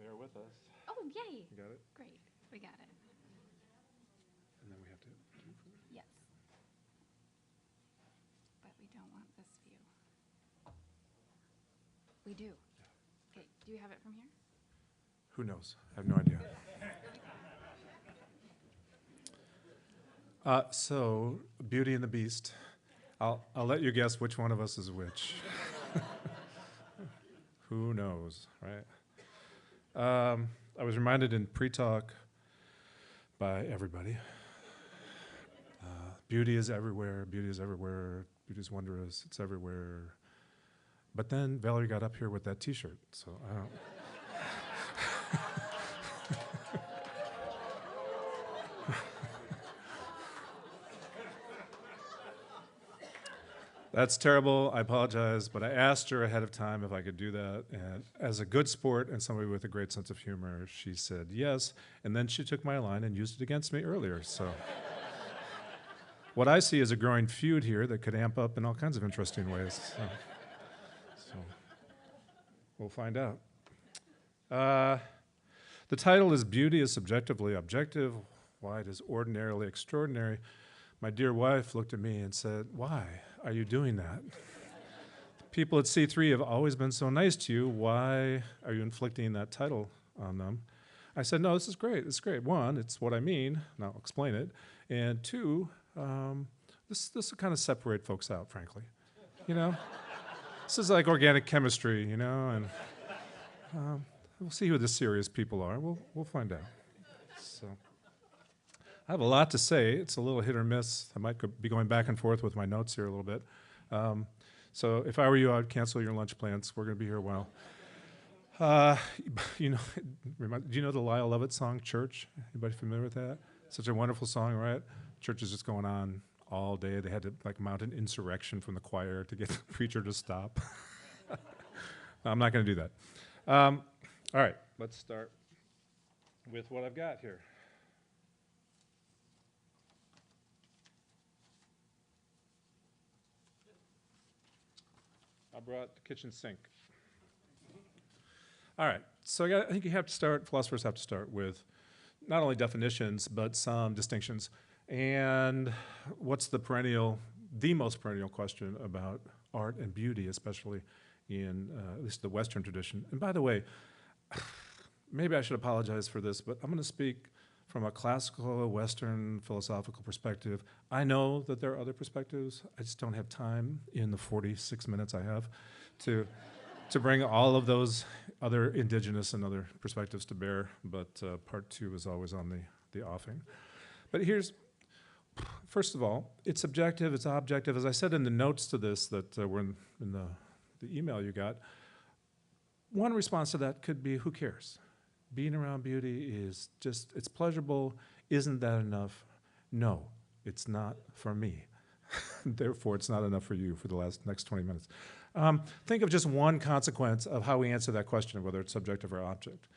Bear with us. Oh, yay. You got it? Great. We got it. And then we have to. Yes. But we don't want this view. We do. Okay, do you have it from here? Who knows? I have no idea. So, Beauty and the Beast. I'll let you guess which one of us is which. Who knows, right? I was reminded in pre-talk by everybody. Beauty is everywhere, beauty is everywhere, beauty is wondrous, it's everywhere. But then Valerie got up here with that t-shirt, so I don't... That's terrible, I apologize, but I asked her ahead of time if I could do that, and as a good sport and somebody with a great sense of humor, she said yes, and then she took my line and used it against me earlier, so. What I see is a growing feud here that could amp up in all kinds of interesting ways, so we'll find out. The title is Beauty is Subjectively Objective, Why It is Ordinarily Extraordinary. My dear wife looked at me and said, "Why are you doing that? People at C3 have always been so nice to you. Why are you inflicting that title on them?" I said, "No, this is great. This is great. One, it's what I mean, and I'll explain it. And two, this will kind of separate folks out, frankly. You know? This is like organic chemistry, you know, and we'll see who the serious people are. We'll find out." So I have a lot to say. It's a little hit or miss. I might be going back and forth with my notes here a little bit. So if I were you, I'd cancel your lunch plans. We're going to be here a while. You know, do you know the Lyle Lovett song, Church? Anybody familiar with that? Such a wonderful song, right? Church is just going on all day. They had to like mount an insurrection from the choir to get the preacher to stop. I'm not going to do that. All right, let's start with what I've got here. I brought the kitchen sink. All right, so I think you have to start, philosophers have to start with not only definitions, but some distinctions. And what's the most perennial question about art and beauty, especially in at least the Western tradition? And by the way, maybe I should apologize for this, but I'm going to speak from a classical Western philosophical perspective. I know that there are other perspectives. I just don't have time in the 46 minutes I have to bring all of those other indigenous and other perspectives to bear, but part two is always on the offing. But first of all, it's subjective, it's objective. As I said in the notes to this that were in the email you got, one response to that could be, who cares? Being around beauty is just, it's pleasurable. Isn't that enough? No, it's not for me. Therefore, it's not enough for you for the next 20 minutes. Think of just one consequence of how we answer that question of whether it's subjective or object.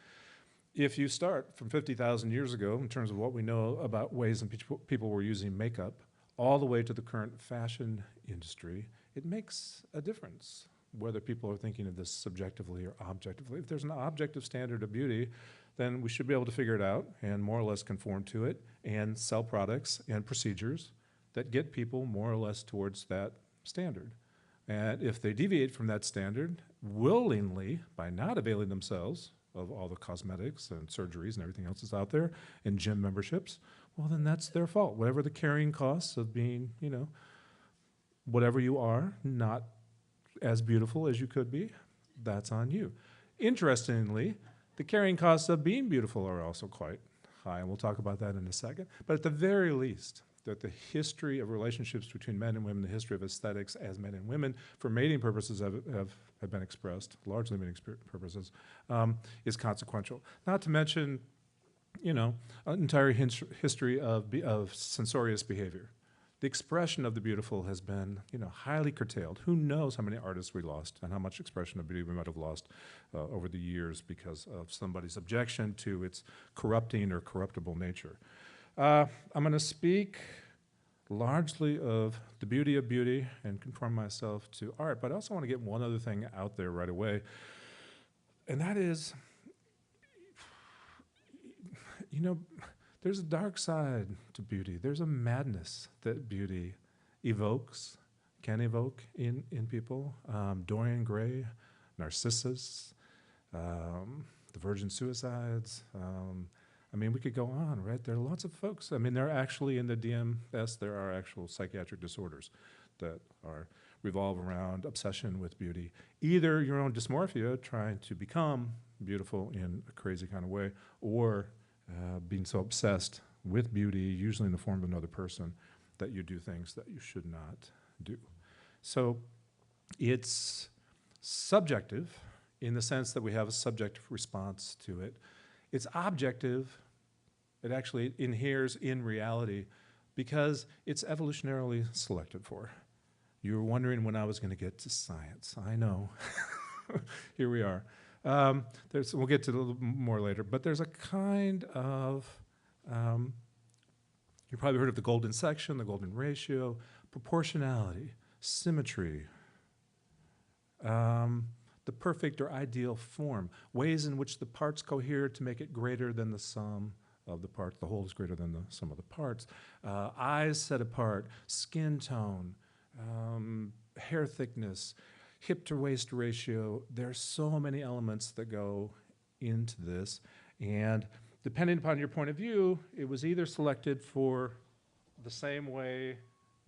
If you start from 50,000 years ago in terms of what we know about ways in which people were using makeup, all the way to the current fashion industry, it makes a difference whether people are thinking of this subjectively or objectively. If there's an objective standard of beauty, then we should be able to figure it out and more or less conform to it and sell products and procedures that get people more or less towards that standard. And if they deviate from that standard willingly by not availing themselves of all the cosmetics and surgeries and everything else that's out there and gym memberships, well, then that's their fault. Whatever the carrying costs of being, you know, whatever you are, not as beautiful as you could be, that's on you. Interestingly, the carrying costs of being beautiful are also quite high, and we'll talk about that in a second. But at the very least, that the history of relationships between men and women, the history of aesthetics as men and women, for mating purposes have been expressed, largely mating purposes, is consequential. Not to mention, you know, an entire history of censorious behavior. The expression of the beautiful has been, you know, highly curtailed. Who knows how many artists we lost and how much expression of beauty we might have lost over the years because of somebody's objection to its corrupting or corruptible nature. I'm going to speak largely of the beauty of beauty and conform myself to art, but I also want to get one other thing out there right away, and that is, you know, there's a dark side to beauty. There's a madness that beauty evokes, can evoke in people. Dorian Gray, Narcissus, the Virgin Suicides. I mean, we could go on, right? There are lots of folks. I mean, there are actually in the DMS, there are actual psychiatric disorders that revolve around obsession with beauty. Either your own dysmorphia, trying to become beautiful in a crazy kind of way, or being so obsessed with beauty, usually in the form of another person, that you do things that you should not do. So it's subjective in the sense that we have a subjective response to it. It's objective. It actually inheres in reality because it's evolutionarily selected for. You were wondering when I was going to get to science. I know. Here we are. We'll get to a little more later, but there's a kind of, you probably heard of the golden section, the golden ratio, proportionality, symmetry, the perfect or ideal form, ways in which the parts cohere to make it greater than the sum of the parts. The whole is greater than the sum of the parts. Eyes set apart, skin tone, hair thickness, hip to waist ratio. There's so many elements that go into this, and depending upon your point of view, it was either selected for the same way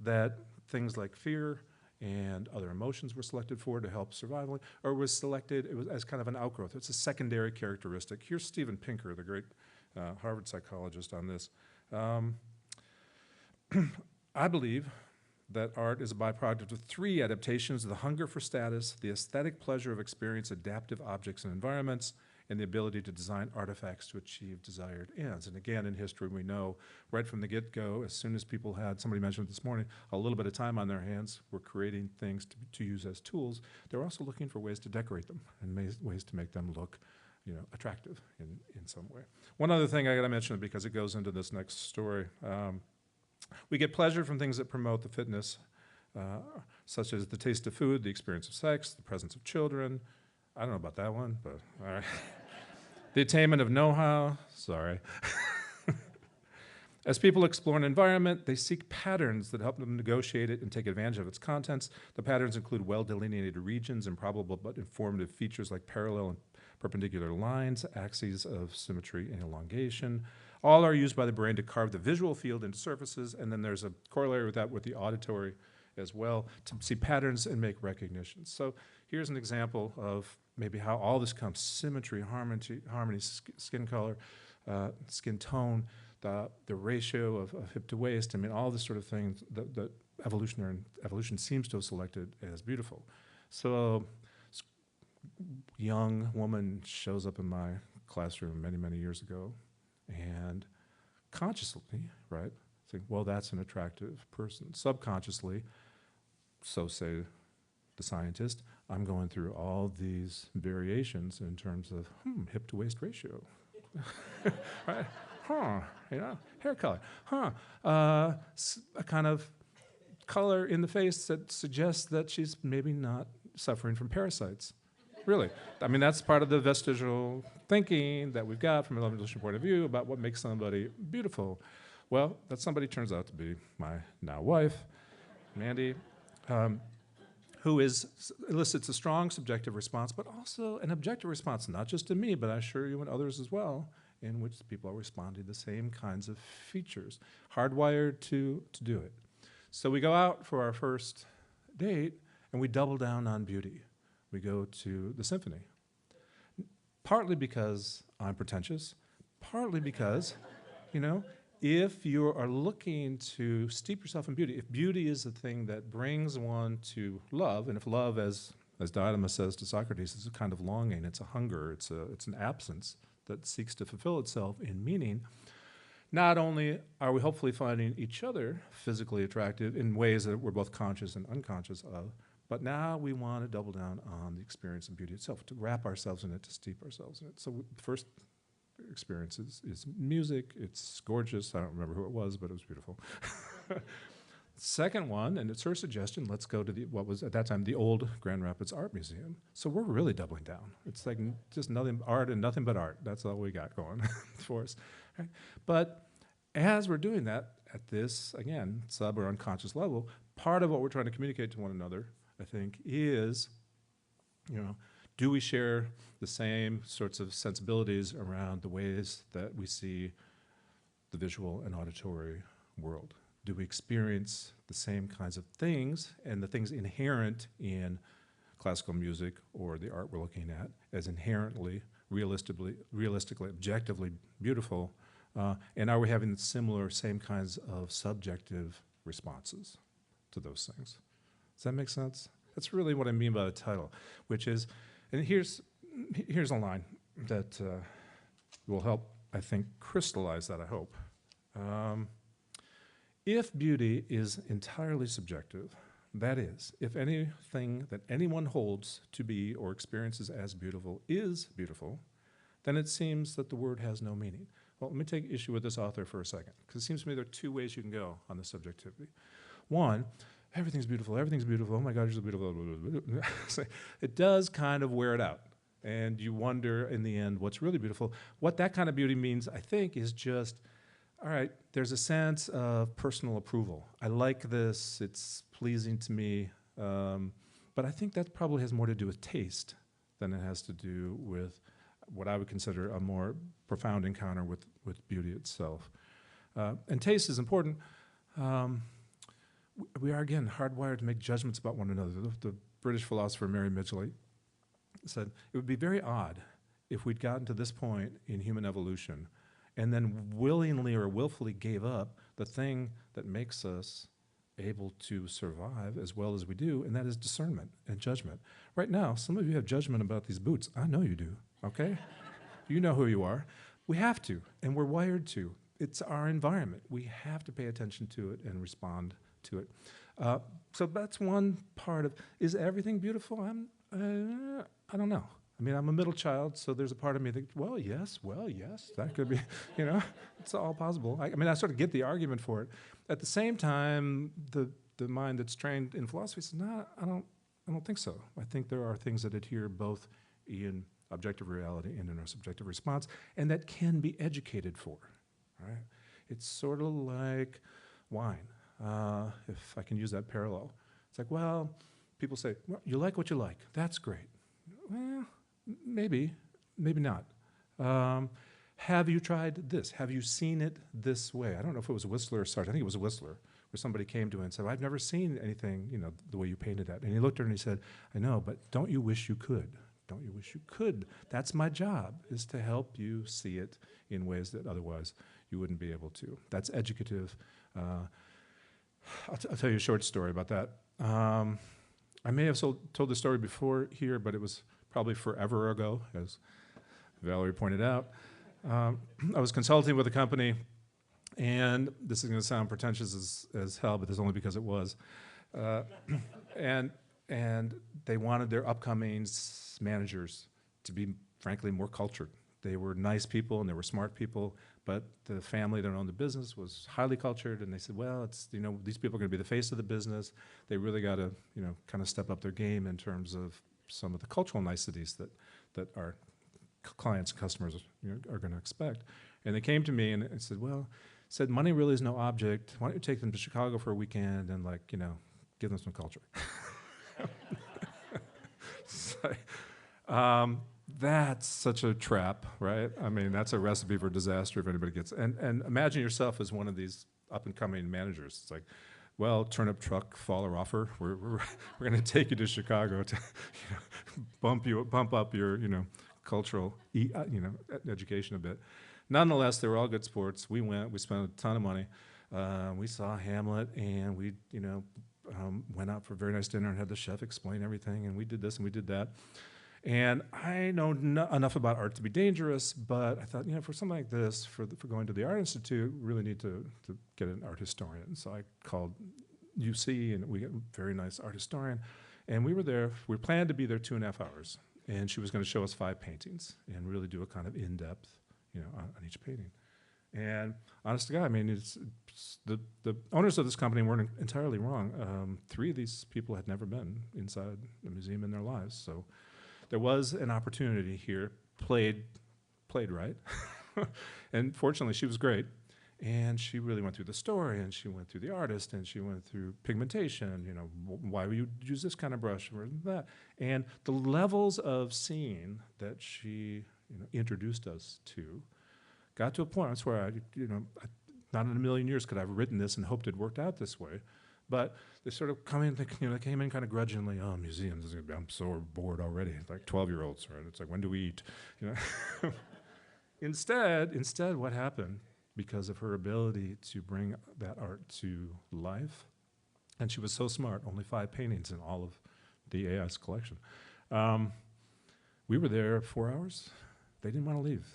that things like fear and other emotions were selected for to help survival, or was selected it was as kind of an outgrowth. It's a secondary characteristic. Here's Steven Pinker, the great Harvard psychologist, on this. I believe that art is a byproduct of three adaptations: the hunger for status, the aesthetic pleasure of experience adaptive objects and environments, and the ability to design artifacts to achieve desired ends. And again, in history, we know right from the get-go, as soon as people had, somebody mentioned it this morning, a little bit of time on their hands, were creating things to use as tools. They're also looking for ways to decorate them and ways to make them look, attractive in some way. One other thing I gotta mention, because it goes into this next story. We get pleasure from things that promote the fitness, such as the taste of food, the experience of sex, the presence of children. I don't know about that one, but all right. The attainment of know-how, sorry. As people explore an environment, they seek patterns that help them negotiate it and take advantage of its contents. The patterns include well-delineated regions, improbable but informative features like parallel and perpendicular lines, axes of symmetry and elongation. All are used by the brain to carve the visual field into surfaces, and then there's a corollary with that with the auditory as well, to see patterns and make recognitions. So here's an example of maybe how all this comes: symmetry, harmony, skin color, skin tone, the ratio of hip to waist. I mean, all this sort of things that evolution seems to have selected as beautiful. So young woman shows up in my classroom many, many years ago, and consciously, right, think, well, that's an attractive person. Subconsciously, so say the scientist, I'm going through all these variations in terms of hip to waist ratio, right? Hair color, a kind of color in the face that suggests that she's maybe not suffering from parasites. Really, I mean, that's part of the vestigial thinking that we've got from an evolutionary point of view about what makes somebody beautiful. Well, that somebody turns out to be my now wife, Mandy, who elicits a strong subjective response, but also an objective response, not just to me, but I assure you and others as well, in which people are responding to the same kinds of features, hardwired to do it. So we go out for our first date, and we double down on beauty. We go to the symphony, partly because I'm pretentious, partly because, if you are looking to steep yourself in beauty, if beauty is the thing that brings one to love, and if love, as Didymus says to Socrates, is a kind of longing, it's a hunger, it's an absence that seeks to fulfill itself in meaning, not only are we hopefully finding each other physically attractive in ways that we're both conscious and unconscious of, but now we want to double down on the experience of beauty itself, to wrap ourselves in it, to steep ourselves in it. So the first experience is music. It's gorgeous. I don't remember who it was, but it was beautiful. Second one, and it's her suggestion, let's go to what was at that time the old Grand Rapids Art Museum. So we're really doubling down. It's like just nothing art and nothing but art. That's all we got going for us. Right? But as we're doing that at this, again, sub or unconscious level, part of what we're trying to communicate to one another, I think, is, do we share the same sorts of sensibilities around the ways that we see the visual and auditory world? Do we experience the same kinds of things and the things inherent in classical music or the art we're looking at as inherently, realistically, objectively beautiful? And are we having similar, same kinds of subjective responses to those things? Does that make sense? That's really what I mean by the title, which is, and here's a line that will help, I think, crystallize that, I hope. If beauty is entirely subjective, that is, if anything that anyone holds to be or experiences as beautiful is beautiful, then it seems that the word has no meaning. Well, let me take issue with this author for a second, because it seems to me there are two ways you can go on the subjectivity. One, everything's beautiful, oh my God, you're so beautiful. So it does kind of wear it out. And you wonder in the end what's really beautiful. What that kind of beauty means, I think, is just, all right, there's a sense of personal approval. I like this, it's pleasing to me, but I think that probably has more to do with taste than it has to do with what I would consider a more profound encounter with beauty itself. And taste is important. We are, again, hardwired to make judgments about one another. The British philosopher Mary Midgley said, it would be very odd if we'd gotten to this point in human evolution and then willingly or willfully gave up the thing that makes us able to survive as well as we do, and that is discernment and judgment. Right now, some of you have judgment about these boots. I know you do, okay? You know who you are. We have to, and we're wired to. It's our environment. We have to pay attention to it and respond to it. So that's one part of, is everything beautiful? I don't know. I mean, I'm a middle child, so there's a part of me that thinks, well, yes, that could be, it's all possible. I mean, I sort of get the argument for it. At the same time, the mind that's trained in philosophy says, no, I don't think so. I think there are things that adhere both in objective reality and in our subjective response, and that can be educated for, right? It's sort of like wine, if I can use that parallel. It's like, well, people say, well, you like what you like. That's great. Well, maybe not. Have you tried this? Have you seen it this way? I don't know if it was Whistler or Sartre. I think it was Whistler, where somebody came to him and said, I've never seen anything, the way you painted that. And he looked at her and he said, I know, but don't you wish you could? Don't you wish you could? That's my job, is to help you see it in ways that otherwise you wouldn't be able to. That's educative. I'll tell you a short story about that. I may have told the story before here, but it was probably forever ago, as Valerie pointed out. I was consulting with a company, and this is going to sound pretentious as hell, but it's only because it was. And they wanted their upcoming managers to be, frankly, more cultured. They were nice people and they were smart people, but the family that owned the business was highly cultured, and they said, well, it's, these people are going to be the face of the business. They really got to, kind of step up their game in terms of some of the cultural niceties that our clients and customers are going to expect. And they came to me and said, money really is no object. Why don't you take them to Chicago for a weekend and give them some culture. So, that's such a trap, right? I mean, that's a recipe for disaster if anybody gets. And imagine yourself as one of these up-and-coming managers. It's like, well, turnip truck, faller offer. We're going to take you to Chicago to bump up your cultural education a bit. Nonetheless, they were all good sports. We went. We spent a ton of money. We saw Hamlet, and we went out for a very nice dinner and had the chef explain everything. And we did this and we did that. And I know enough about art to be dangerous, but I thought, for something like this, for going to the Art Institute, we really need to get an art historian. So I called UC, and we got a very nice art historian. And we were there. We planned to be there 2.5 hours. And she was going to show us 5 paintings and really do a kind of in-depth, on each painting. And honest to God, I mean, the owners of this company weren't entirely wrong. 3 of these people had never been inside a museum in their lives, so there was an opportunity here, played right. And fortunately, she was great. And she really went through the story, and she went through the artist, and she went through pigmentation, you know, why would you use this kind of brush or that? And the levels of seeing that she, you know, introduced us to got to a point, I swear, not in a million years could I have written this and hoped it worked out this way. But they sort of come in, they came in kind of grudgingly, oh, museums, I'm so bored already, like 12-year-olds, right? It's like, when do we eat? You know? Instead, what happened, because of her ability to bring that art to life, and she was so smart, only 5 paintings in all of the AI's collection. We were there 4 hours. They didn't want to leave.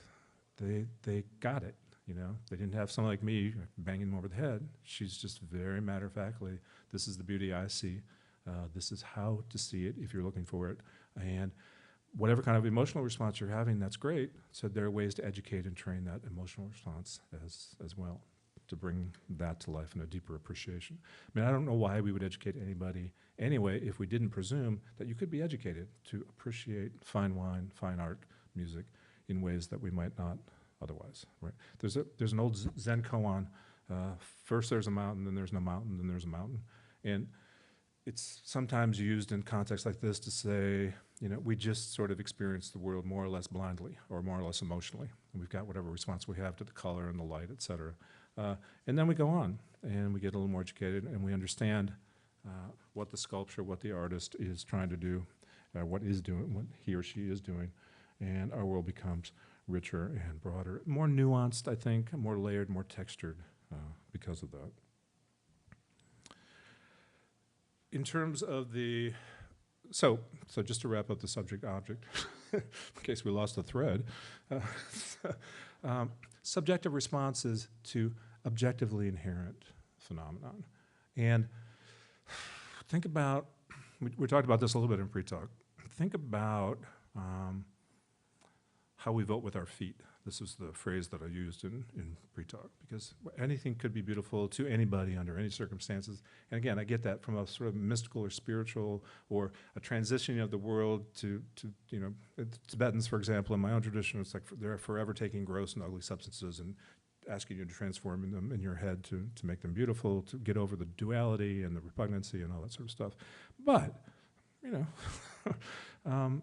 They got it, you know. They didn't have someone like me banging them over the head. She's just very matter-of-factly, this is the beauty I see. This is how to see it if you're looking for it. And whatever kind of emotional response you're having, that's great. So there are ways to educate and train that emotional response as well, to bring that to life in a deeper appreciation. I mean, I don't know why we would educate anybody anyway if we didn't presume that you could be educated to appreciate fine wine, fine art, music in ways that we might not otherwise, right? There's an old Zen koan, first there's a mountain, then there's no mountain, then there's a mountain. And it's sometimes used in contexts like this to say, you know, we just sort of experience the world more or less blindly or more or less emotionally. And we've got whatever response we have to the color and the light, et cetera. And then we go on and we get a little more educated and we understand what the sculpture, what the artist is trying to do, what he or she is doing. And our world becomes richer and broader, more nuanced, I think, more layered, more textured because of that. In terms of the, so just to wrap up the subject-object, in case we lost the thread, subjective responses to objectively inherent phenomenon. And think about, we talked about this a little bit in pre-talk, think about how we vote with our feet. This is the phrase that I used in pre-talk, because anything could be beautiful to anybody under any circumstances. And again, I get that from a sort of mystical or spiritual or a transitioning of the world to you know, the Tibetans, for example, in my own tradition, it's like they're forever taking gross and ugly substances and asking you to transform them in your head to make them beautiful, to get over the duality and the repugnancy and all that sort of stuff. But, you know,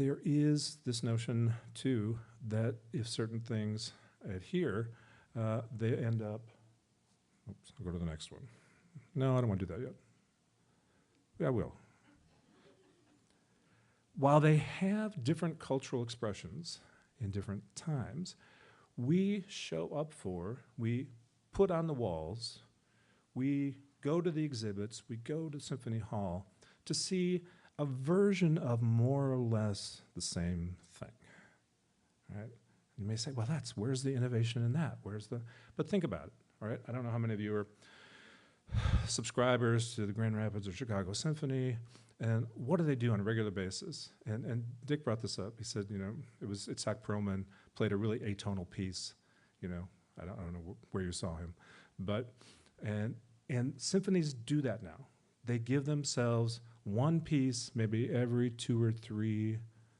there is this notion, too, that if certain things adhere, they end up, oops, I'll go to the next one. No, I don't want to do that yet. Yeah, I will. While they have different cultural expressions in different times, we show up for, we put on the walls, we go to the exhibits, we go to Symphony Hall to see a version of more or less the same thing, right? You may say, well, where's the innovation in that? But think about it, all right? I don't know how many of you are subscribers to the Grand Rapids or Chicago Symphony, and what do they do on a regular basis? And Dick brought this up. He said, you know, Itzhak Perlman played a really atonal piece, you know, I don't know where you saw him, but, and symphonies do that now. They give themselves one piece, maybe every 2 or 3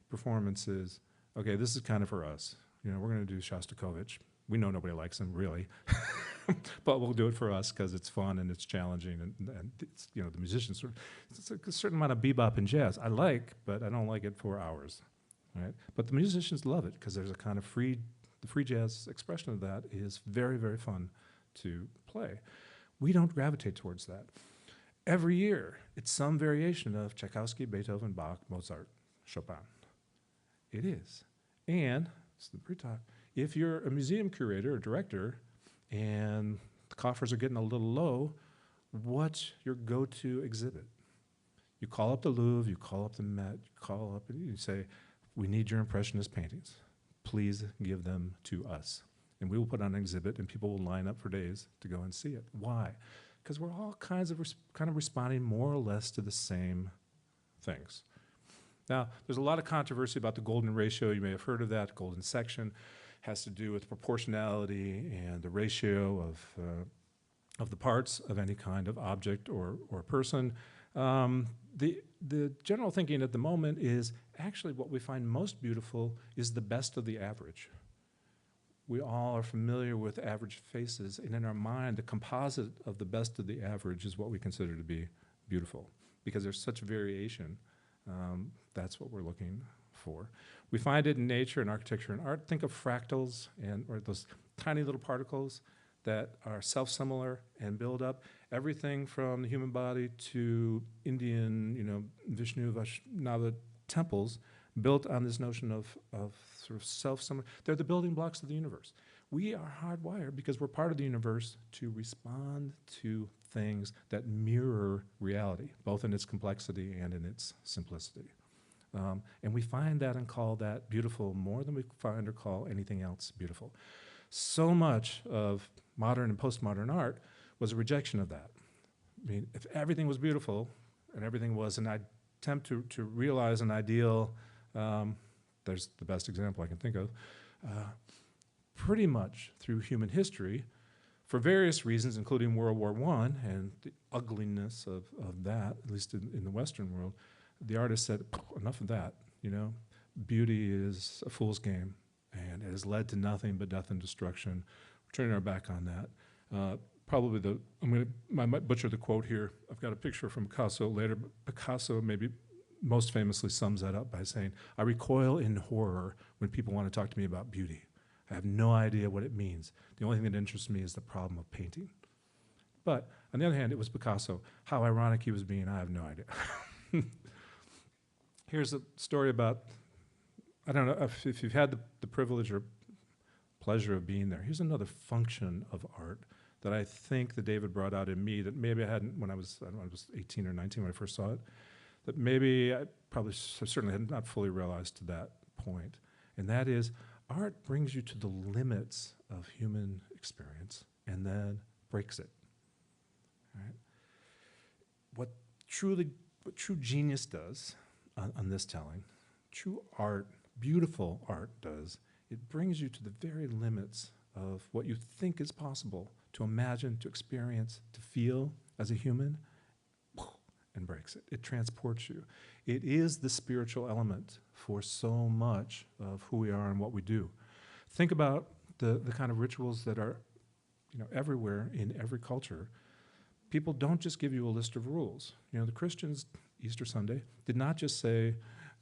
performances. Okay, this is kind of for us. You know, we're going to do Shostakovich. We know nobody likes him, really. But we'll do it for us because it's fun and it's challenging. And it's, you know, the musicians, it's a certain amount of bebop and jazz I like, but I don't like it for hours, right? But the musicians love it because there's a kind of the free jazz expression of that is very, very fun to play. We don't gravitate towards that. Every year, it's some variation of Tchaikovsky, Beethoven, Bach, Mozart, Chopin. It is. And, it's the pre-talk, if you're a museum curator or director and the coffers are getting a little low, what's your go-to exhibit? You call up the Louvre, you call up the Met, you call up and you say, we need your Impressionist paintings. Please give them to us. And we will put on an exhibit and people will line up for days to go and see it. Why? Because we're all kind of responding more or less to the same things. Now, there's a lot of controversy about the golden ratio. You may have heard of that. Golden section has to do with proportionality and the ratio of the parts of any kind of object or person. The general thinking at the moment is actually what we find most beautiful is the best of the average. We all are familiar with average faces, and in our mind, the composite of the best of the average is what we consider to be beautiful. Because there's such variation, that's what we're looking for. We find it in nature and architecture and art. Think of fractals or those tiny little particles that are self-similar and build up. Everything from the human body to Indian, Vishnu, Vaishnava temples built on this notion of sort of self-similar. They're the building blocks of the universe. We are hardwired because we're part of the universe to respond to things that mirror reality, both in its complexity and in its simplicity. And we find that and call that beautiful more than we find or call anything else beautiful. So much of modern and postmodern art was a rejection of that. I mean, if everything was beautiful and everything was an attempt to realize an ideal, there's the best example I can think of, pretty much through human history, for various reasons, including World War I and the ugliness of that, at least in the Western world, the artist said, enough of that, Beauty is a fool's game, and it has led to nothing but death and destruction. We're turning our back on that. I might butcher the quote here. I've got a picture from Picasso later, but Picasso maybe most famously sums that up by saying, I recoil in horror when people want to talk to me about beauty. I have no idea what it means. The only thing that interests me is the problem of painting. But on the other hand, it was Picasso. How ironic he was being, I have no idea. Here's a story about, I don't know if you've had the privilege or pleasure of being there. Here's another function of art that I think that David brought out in me that maybe I hadn't when I was 18 or 19 when I first saw it, that maybe I certainly had not fully realized to that point. And that is, art brings you to the limits of human experience and then breaks it. Right? What true genius does on this telling, true art, beautiful art does, it brings you to the very limits of what you think is possible to imagine, to experience, to feel as a human, and breaks it. It transports you. It is the spiritual element for so much of who we are and what we do. Think about the kind of rituals that are everywhere in every culture. People don't just give you a list of rules. The Christians, Easter Sunday, did not just say,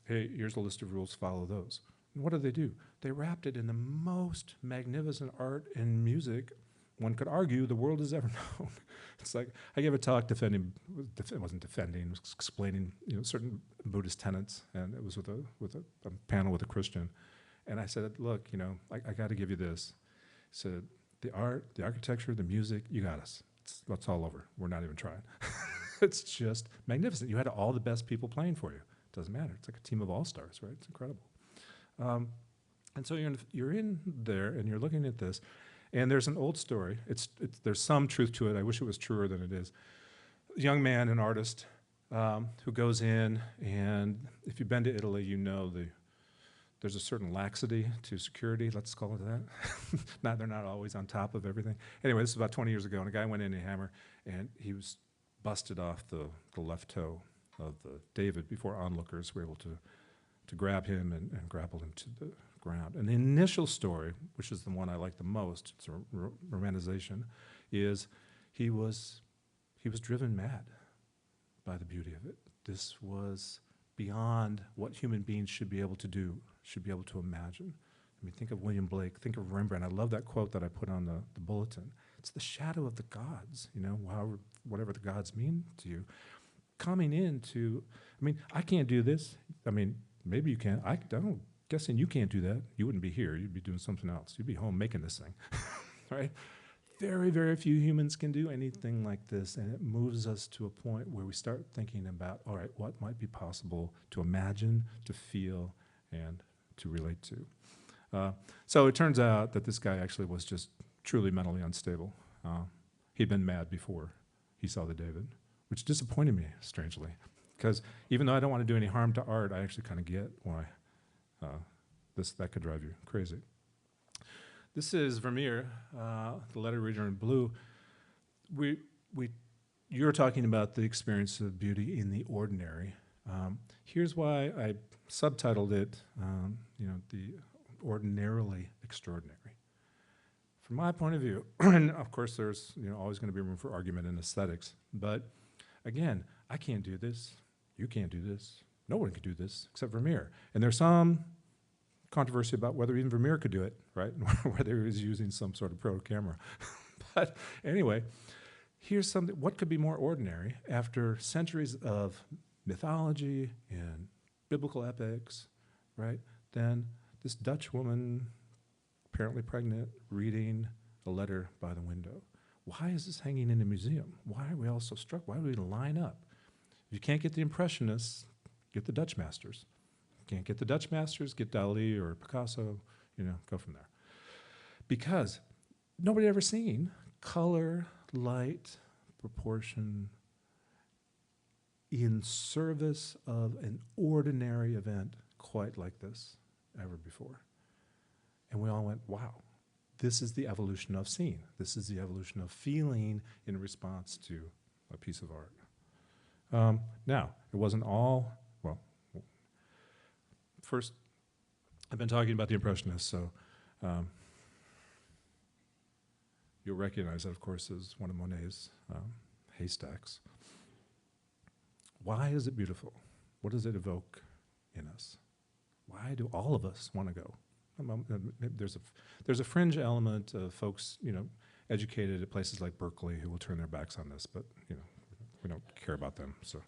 hey, here's a list of rules, follow those. And what do? They wrapped it in the most magnificent art and music one could argue the world has ever known. It's like, I gave a talk it wasn't defending, it was explaining certain Buddhist tenets, and it was with a panel with a Christian. And I said, look, I got to give you this. I said, the art, the architecture, the music, you got us. It's all over. We're not even trying. It's just magnificent. You had all the best people playing for you. It doesn't matter. It's like a team of all-stars, right? It's incredible. And so you're in there, and you're looking at this, and there's an old story. There's some truth to it. I wish it was truer than it is. A young man, an artist, who goes in, and if you've been to Italy, there's a certain laxity to security, let's call it that. They're not always on top of everything. Anyway, this is about 20 years ago, and a guy went in and hammered, and he was busted off the left toe of the David before onlookers were able to grab him and grapple him to the ground. And the initial story, which is the one I like the most, it's a romanization, is he was driven mad by the beauty of it. This was beyond what human beings should be able to do, should be able to imagine. I mean, think of William Blake, think of Rembrandt. I love that quote that I put on the bulletin. It's the shadow of the gods, whatever the gods mean to you. Coming into, I can't do this. Maybe you can. I'm guessing you can't do that. You wouldn't be here. You'd be doing something else. You'd be home making this thing, right? Very, very few humans can do anything like this, and it moves us to a point where we start thinking about, all right, what might be possible to imagine, to feel, and to relate to. So it turns out that this guy actually was just truly mentally unstable. He'd been mad before he saw the David, which disappointed me, strangely. Because even though I don't want to do any harm to art, I actually kind of get why that could drive you crazy. This is Vermeer, the letter reader in blue. You're talking about the experience of beauty in the ordinary. Here's why I subtitled it, the ordinarily extraordinary. From my point of view, and of course there's always going to be room for argument in aesthetics, but again, I can't do this, you can't do this, no one can do this except Vermeer. And there's some controversy about whether even Vermeer could do it, right? Whether he was using some sort of proto camera. But anyway, here's something, what could be more ordinary after centuries of mythology and biblical epics, right? Then this Dutch woman, apparently pregnant, reading a letter by the window. Why is this hanging in a museum? Why are we all so struck? Why do we line up? If you can't get the Impressionists, get the Dutch masters. Can't get the Dutch masters, get Dali or Picasso, go from there. Because nobody ever seen color, light, proportion in service of an ordinary event quite like this ever before. And we all went, wow, this is the evolution of seeing. This is the evolution of feeling in response to a piece of art. Now, it wasn't all, well, first, I've been talking about the Impressionists, so you'll recognize that, of course, as one of Monet's haystacks. Why is it beautiful? What does it evoke in us? Why do all of us want to go? There's a fringe element of folks, educated at places like Berkeley who will turn their backs on this, but, we don't care about them, so.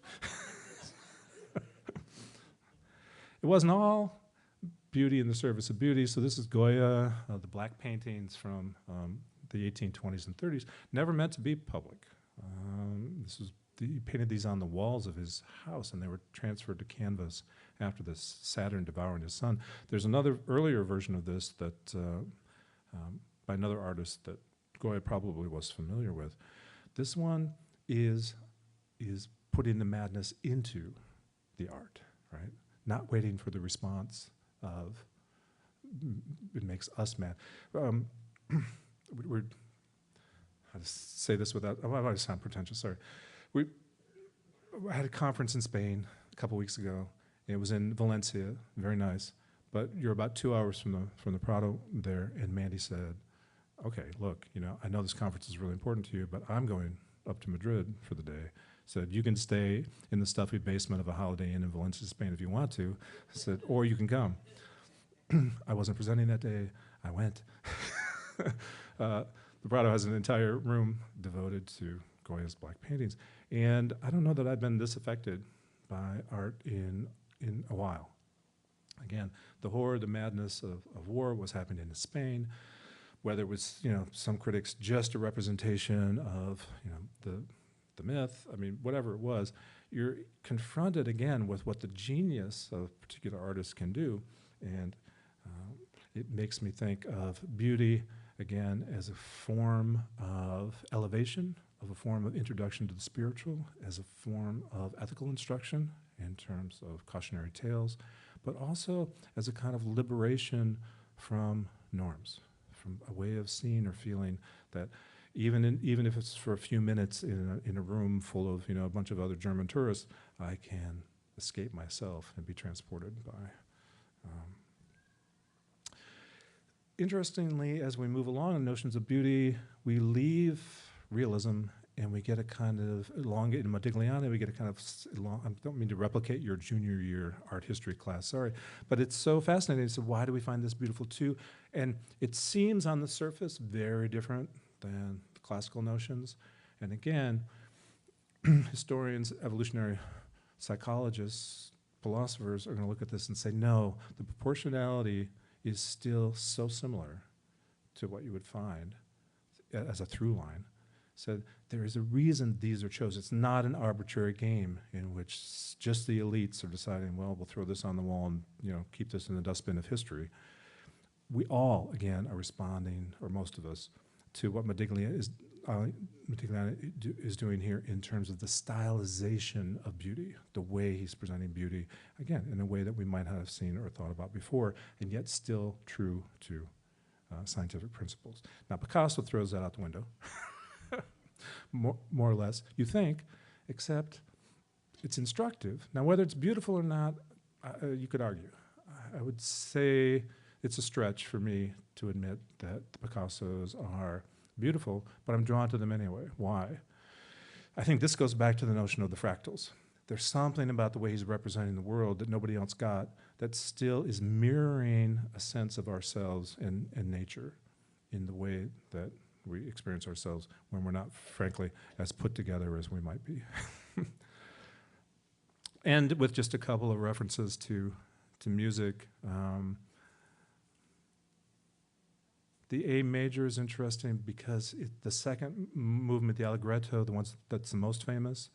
It wasn't all beauty in the service of beauty. So this is Goya, the black paintings from the 1820s and 30s, never meant to be public. He painted these on the walls of his house, and they were transferred to canvas after this Saturn devouring his son. There's another earlier version of this that by another artist that Goya probably was familiar with. This one is putting the madness into the art, right? Not waiting for the response of, it makes us mad. We're, how to say this without, I want to sound pretentious, sorry. I had a conference in Spain a couple weeks ago. It was in Valencia, very nice. But you're about 2 hours from the Prado there, and Mandy said, okay, look, I know this conference is really important to you, but I'm going up to Madrid for the day. Said, you can stay in the stuffy basement of a Holiday Inn in Valencia, Spain if you want to. I said, or you can come. I wasn't presenting that day. I went. The Prado has an entire room devoted to Goya's black paintings. And I don't know that I've been this affected by art in a while. Again, the horror, the madness of war was happening in Spain, whether it was, some critics just a representation of, the myth, whatever it was, you're confronted again with what the genius of particular artists can do. And it makes me think of beauty, again, as a form of elevation, of a form of introduction to the spiritual, as a form of ethical instruction in terms of cautionary tales, but also as a kind of liberation from norms, from a way of seeing or feeling that even if it's for a few minutes in a room full of a bunch of other German tourists, I can escape myself and be transported by. Interestingly, as we move along in notions of beauty, we leave realism and we get a kind of in Modigliani, we get a kind of I don't mean to replicate your junior year art history class, sorry, but it's so fascinating. So why do we find this beautiful too? And it seems on the surface very different than the classical notions. And again, historians, evolutionary psychologists, philosophers are going to look at this and say, no, the proportionality is still so similar to what you would find as a through line. So there is a reason these are chosen. It's not an arbitrary game in which just the elites are deciding, well, we'll throw this on the wall and keep this in the dustbin of history. We all, again, are responding, or most of us, to what Modigliani is is doing here in terms of the stylization of beauty, the way he's presenting beauty, again, in a way that we might not have seen or thought about before, and yet still true to scientific principles. Now, Picasso throws that out the window, more or less, you think, except it's instructive. Now, whether it's beautiful or not, you could argue. I would say it's a stretch for me to admit that the Picassos are beautiful, but I'm drawn to them anyway. Why? I think this goes back to the notion of the fractals. There's something about the way he's representing the world that nobody else got that still is mirroring a sense of ourselves and nature in the way that we experience ourselves when we're not, frankly, as put together as we might be. And with just a couple of references to music, the A major is interesting because the second movement, the allegretto, the one that's the most famous,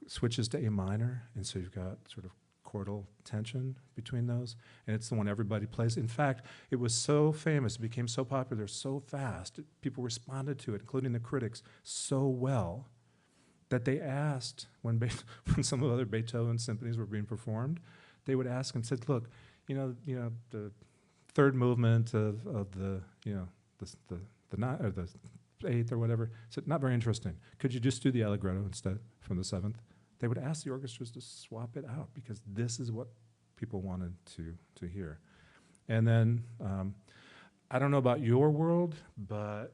switches to A minor, and so you've got sort of chordal tension between those, and it's the one everybody plays. In fact, it was so famous, it became so popular so fast, people responded to it, including the critics, so well that they asked, when some of the other Beethoven symphonies were being performed, they would ask and said, look, the third movement of the eighth or whatever, said, not very interesting. Could you just do the allegretto instead from the seventh? They would ask the orchestras to swap it out because this is what people wanted to hear. And then, I don't know about your world, but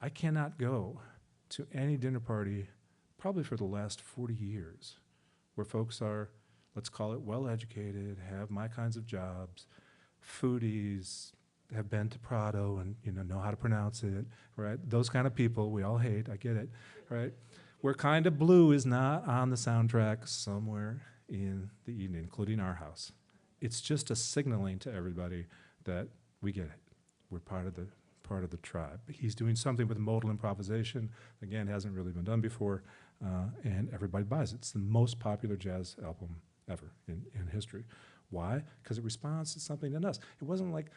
I cannot go to any dinner party probably for the last 40 years where folks are, let's call it well-educated, have my kinds of jobs, foodies, have been to Prado and know how to pronounce it, right? Those kind of people we all hate, I get it, right? Where Kind of Blue is not on the soundtrack somewhere in the evening, including our house. It's just a signaling to everybody that we get it. We're part of the tribe. He's doing something with modal improvisation, again, hasn't really been done before, and everybody buys it. It's the most popular jazz album ever in history. Why? Because it responds to something in us. It wasn't like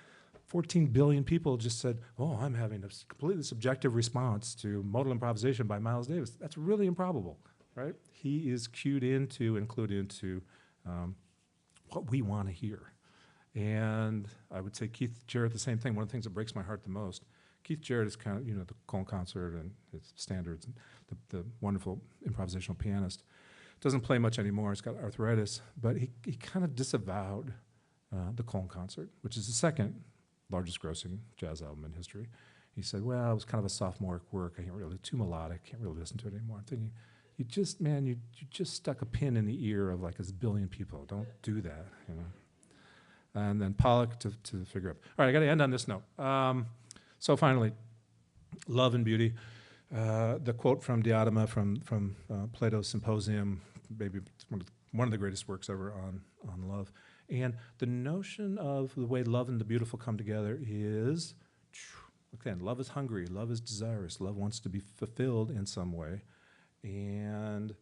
14 billion people just said, oh, I'm having a completely subjective response to modal improvisation by Miles Davis. That's really improbable, right? He is cued into and clued into what we want to hear. And I would say Keith Jarrett, the same thing. One of the things that breaks my heart the most, Keith Jarrett is kind of, the Cologne Concert and his standards, and the wonderful improvisational pianist. Doesn't play much anymore, he's got arthritis, but he kind of disavowed the Cologne Concert, which is the second largest grossing jazz album in history. He said, well, it was kind of a sophomoric work, too melodic, can't really listen to it anymore. I'm thinking, you just stuck a pin in the ear of like a billion people. Don't do that, And then Pollock to figure out. All right, I got to end on this note. So finally, love and beauty. The quote from Diotima from Plato's Symposium, maybe one of the greatest works ever on love. And the notion of the way love and the beautiful come together is, again, love is hungry, love is desirous, love wants to be fulfilled in some way. And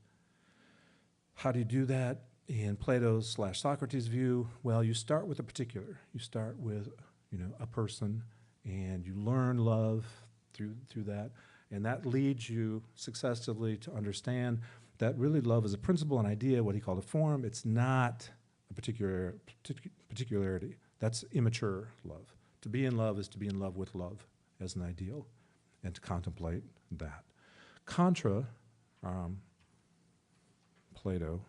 how do you do that? In Plato's / Socrates' view, well, you start with a particular. You start with, a person, and you learn love through that, and that leads you successively to understand that really love is a principle, an idea, what he called a form. It's not a particularity. That's immature love. To be in love is to be in love with love as an ideal, and to contemplate that. Contra Plato,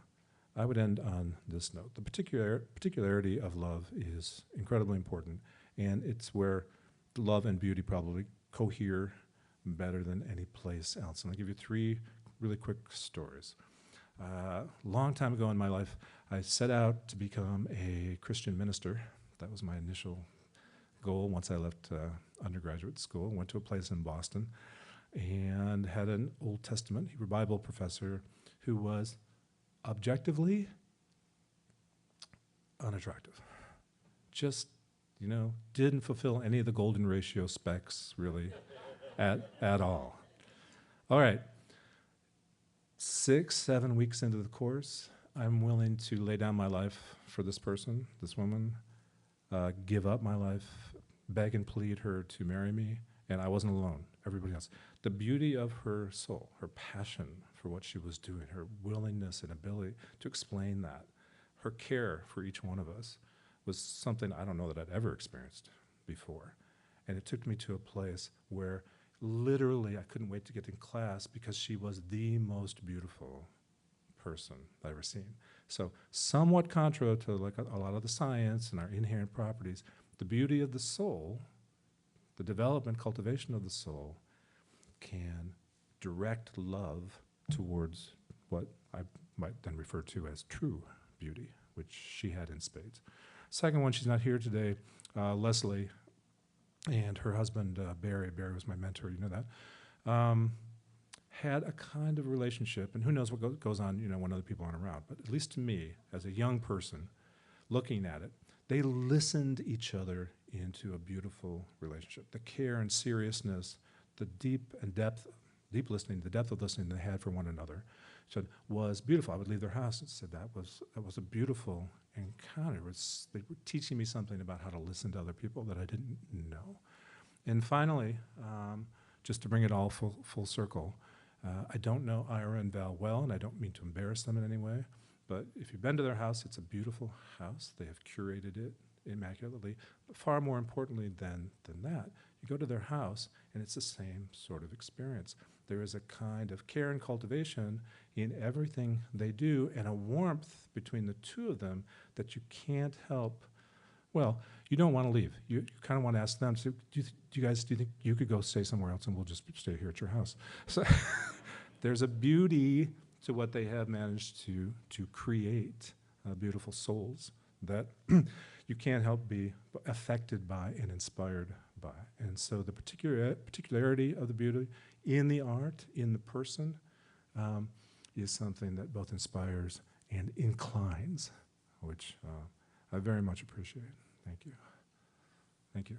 I would end on this note. The particularity of love is incredibly important, and it's where love and beauty probably cohere better than any place else. And I'll give you 3 really quick stories. Long time ago in my life, I set out to become a Christian minister. That was my initial goal once I left undergraduate school. Went to a place in Boston and had an Old Testament Hebrew Bible professor who was objectively unattractive. Just, didn't fulfill any of the golden ratio specs really at all. All right. 6, 7 weeks into the course, I'm willing to lay down my life for this person, this woman, give up my life, beg and plead her to marry me, And I wasn't alone, everybody else. The beauty of her soul, her passion for what she was doing, her willingness and ability to explain that, her care for each one of us was something I don't know that I'd ever experienced before. And it took me to a place where literally I couldn't wait to get in class because she was the most beautiful person I've ever seen. So somewhat contra to like a lot of the science and our inherent properties, the beauty of the soul, the development, cultivation of the soul can direct love towards what I might then refer to as true beauty, which she had in spades. Second one, she's not here today, Leslie and her husband, Barry. Barry was my mentor, you know that. Had a kind of relationship, and who knows what goes on, when other people aren't around. But at least to me, as a young person, looking at it, they listened each other into a beautiful relationship. The care and seriousness, the deep listening, the depth of listening they had for one another, was beautiful. I would leave their house and said that was a beautiful encounter. They were teaching me something about how to listen to other people that I didn't know. And finally, just to bring it all full circle, I don't know Ira and Val well, and I don't mean to embarrass them in any way, but if you've been to their house, it's a beautiful house. They have curated it immaculately. But far more importantly than that, you go to their house, and it's the same sort of experience. There is a kind of care and cultivation in everything they do, and a warmth between the two of them that you can't help. Well, you don't want to leave. You kind of want to ask them, so do you think you could go stay somewhere else and we'll just stay here at your house? So there's a beauty to what they have managed to create, beautiful souls that you can't help be affected by and inspired by. And so the particularity of the beauty in the art, in the person, is something that both inspires and inclines, which I very much appreciate. Thank you. Thank you.